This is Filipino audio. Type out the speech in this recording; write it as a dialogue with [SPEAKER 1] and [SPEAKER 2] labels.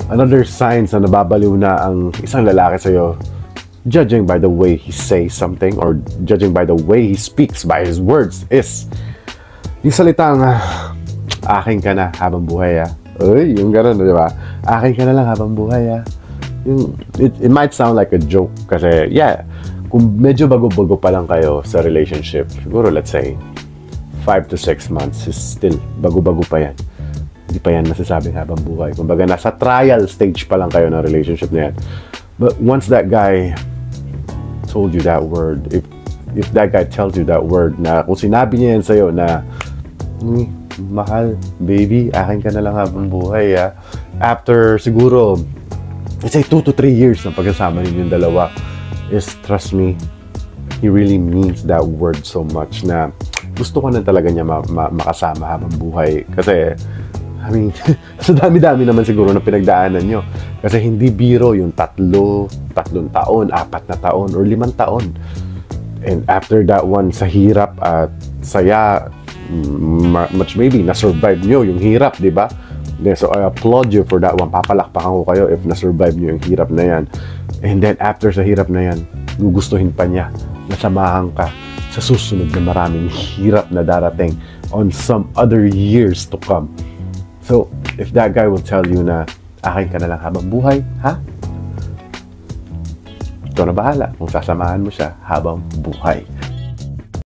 [SPEAKER 1] Another signs na nababaliw na ang isang lalaki sa'yo, judging by the way he says something or judging by the way he speaks, by his words, is yung salitang, akin ka na habang buhay Uy, yung gano'n, di ba? Akin ka na lang habang buhay it might sound like a joke kasi, kung medyo bago-bago pa lang kayo sa relationship, siguro let's say 5 to 6 months is still bago-bago pa yan. Hindi pa yan masasabing habang buhay. Kumbaga nasa trial stage pa lang kayo ng relationship na yan. But once that guy told you that word, if that guy tells you that word, na kung sinabi niya yan sa'yo na mahal, baby, akin ka na lang habang buhay after siguro let's say 2 to 3 years ng pagkasama ninyong dalawa, is trust me, he really means that word so much na gusto ko na talaga niya makasama habang buhay. Kasi I mean, sa dami-dami naman siguro na pinagdaanan nyo. Kasi hindi biro yung 3 taon, 4 na taon, or 5 taon. And after that one, sa hirap at saya, much maybe, na-survive nyo yung hirap, di ba? So I applaud you for that one. Papalakpakan ko kayo if na-survive nyo yung hirap na yan. And then after sa hirap na yan, gugustuhin pa niya na samahan ka sa susunod na maraming hirap na darating on some other years to come. So, if that guy will tell you na akin ka na lang habang buhay, ikaw na bahala kung sasamahan mo siya habang buhay.